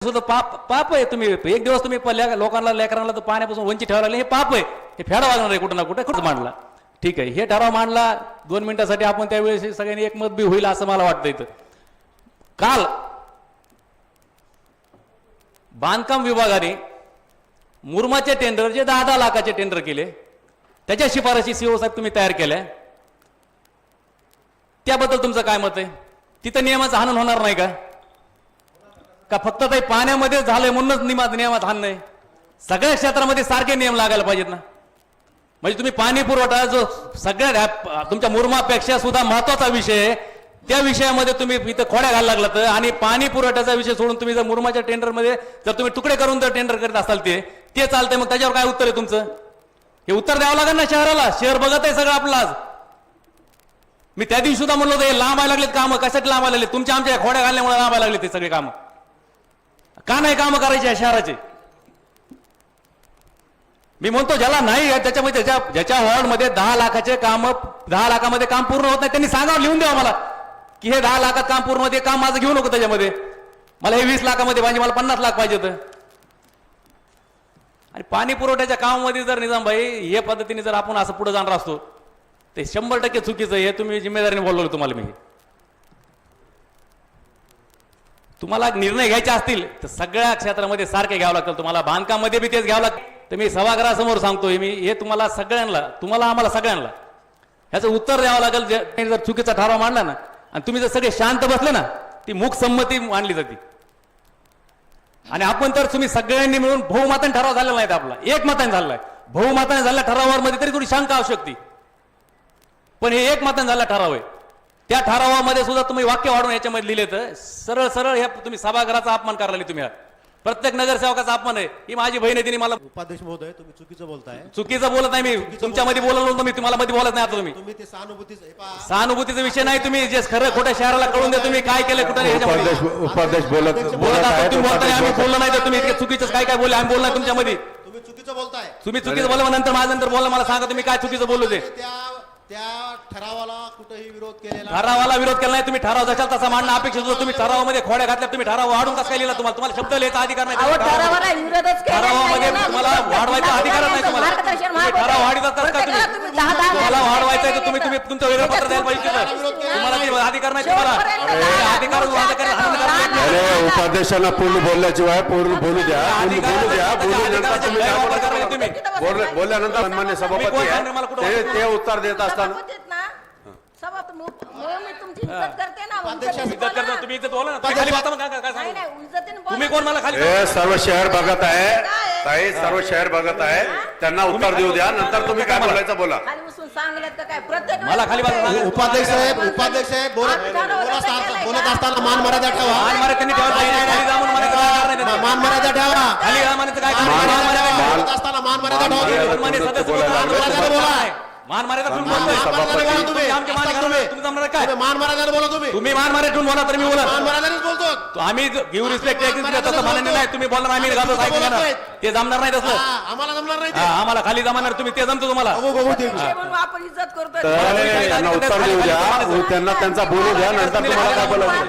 सुद्धा पाप पाप आहे. तुम्ही एक दिवस तुम्ही लोकांना लेकरांना तर पाण्यापासून वंचित ठेवायला लागले, हे पाप आहे. हे फेडा वागणार आहे कुठं ना कुठे कुठं मांडला. ठीक आहे, हे ठराव मांडला 2 मिनिटासाठी. आपण त्यावेळेस सगळ्यांनी एकमत बी होईल असं मला वाटतं. इथं काल बांधकाम विभागाने मुरमाचे टेंडर जे 10-10 लाखाचे टेंडर केले, त्याच्या शिफारशी सीओ साहेब तुम्ही तयार केल्या, त्याबद्दल तुमचं काय मत आहे? तिथं नियमाचं हनन होणार नाही का फक्त ते पाण्यामध्ये झालंय म्हणूनच नियमात हान नाही? सगळ्या क्षेत्रामध्ये सारखे नियम लागायला पाहिजेत ना. म्हणजे तुम्ही पाणी पुरवठा जो सगळ्या तुमच्या मुरमापेक्षा सुद्धा महत्वाचा विषय आहे, त्या विषयामध्ये तुम्ही इथं खोड्या घालायला लागलात. आणि पाणी पुरवठ्याचा विषय सोडून तुम्ही जर मुरमाच्या टेंडरमध्ये जर तुम्ही तुकडे करून जर टेंडर करत असाल ते चालतंय, मग त्याच्यावर काय उत्तर आहे तुमचं? हे उत्तर द्यावं लागेल ना शहराला. शहर बघत आहे सगळं आपलं आज. मी त्या दिवशी सुद्धा म्हणलो होतं, हे लांबायला लागलेत कामं. कशासाठी लांबायला लागले? तुमच्या आमच्या खोड्या घालण्यामुळे लांबायला लागले ते सगळे कामं. का नाही कामं करायची आहे शहराचे? मी म्हणतो ज्याला नाही त्याच्यामध्ये ज्याच्या वॉर्डमध्ये 10 लाखाचे काम 10 लाखामध्ये काम पूर्ण होत नाही, त्यांनी सांगावं, लिहून द्यावं मला की हे 10 लाखात काम पूर्ण होते, काम माझं घेऊ नको त्याच्यामध्ये. मला हे 20 लाखामध्ये पाहिजे, मला 50 लाख पाहिजे होतं. आणि पाणी पुरवठ्याच्या कामामध्ये जर निजामभाई हे पद्धतीने जर आपण असं पुढे जाणार असतो ते 100% चुकीचं. हे तुम्ही जिम्मेदारीने बोललो तुम्हाला. मी तुम्हाला निर्णय घ्यायचे असतील तर सगळ्या क्षेत्रामध्ये सारखे घ्यावं लागतं. तुम्हाला बांधकामामध्ये बी तेच घ्यावं लागतं. तर मी सभागृहासमोर सांगतोय, मी हे तुम्हाला सगळ्यांना, तुम्हाला आम्हाला सगळ्यांना ह्याचं उत्तर द्यावं लागेल. जर चुकीचा ठराव मांडला ना आणि तुम्ही जर सगळे शांत बसले ना, ती मूक संमती मांडली जाते. आणि आपण तर तुम्ही सगळ्यांनी मिळून बहुमताने ठराव झालेला नाही आपला, एकमताने झालेला आहे. बहुमताने झालेल्या ठरावावर मध्ये तरी थोडी शंका असू शकते, पण हे एकमताने झालेला ठराव आहे. त्या ठरावामध्ये सुद्धा तुम्ही वाक्य वाढून याच्यामध्ये लिहिले तर सरळ सरळ हे तुम्ही सभागृहाचा अपमान करायला तुम्ही. प्रत्येक नगरसेवकाचा अपमान आहे. ही माझी बहीण आहे, तिने मला. उपाध्यक्ष महोदय, तुम्ही चुकीचं बोलताय. चुकीचं बोलत नाही मी, तुमच्यामध्ये बोललो नव्हतो मी, तुम्हाला मध्ये बोलत नाही आता. तुम्ही ते सहानुभूतीचा विषय नाही. तुम्ही जे खरं खोटं शहराला कळून द्या, तुम्ही काय केलं कुठं. उपाध्यक्ष बोलत तुम्ही बोलताय, आम्ही बोललो नाही तर तुम्ही चुकीचं काय बोलले आम्ही बोलणार तुमच्यामध्ये. तुम्ही चुकीचं बोलताय. तुम्ही चुकीचं बोला, नंतर माझ्या नंतर बोला, मला सांगा तुम्ही काय चुकीचं बोललो ते. त्या ठरावाला कुठेही विरोध केलेला, ठरावाला विरोध केला नाही. तुम्ही ठराव जशाल तसा मांडणं अपेक्षित होतं. तुम्ही ठरावामध्ये खोड्या घातल्या, तुम्ही ठराव वाढून कसं काय लिहिला? तुम्हाला शब्द लिहायचा अधिकार नाही. ठरावामध्ये तुम्हाला वाढवायचा अधिकार नाही. तुम्हाला ठराव वाढीचा कसं काय? तुम्हाला वाढवायचा तर तुम्ही तुमचं वेगळं पत्र द्यायला पाहिजे. तुम्हाला अधिकार नाही. तुम्हाला अधिकार उपाध्यक्षांना पूर्ण बोलल्याची वेळ पूर्ण बोलू द्या. बोलल्यानंतर सन्मान्य सभापती ते उत्तर देत असताना तुम्ही कोण? मला खाली सर्व शहर बघत आहे ताई, सर्व शहर बघत आहे. त्यांना उत्तर देऊ द्या, नंतर तुम्ही काय बोलायचं बोला. मला खाली उपाध्यक्ष साहेब बोलत असताना मान मर्यादा ठेवा. मान मर्यादा ठेवा. बोलत असताना मान मर्यादा ठेवा. मान मर्यादा मान मर्यादा बोला. तुम्ही मान मर्यादा बोला तर मी बोला. मान मर्यादाच बोलतो. आम्ही गिव्ह रिस्पेक्ट तसं मान्य नाही. तुम्ही बोलणार आम्ही ते जमणार नाही तसं. आम्हाला जमणार नाही. आम्हाला खाली जमणार. तुम्ही ते जमतो तुम्हाला. त्यांना उत्तर देऊ द्या, त्यांना त्यांचा बोलू द्या, नंतर तुम्हाला काय बोलायचं.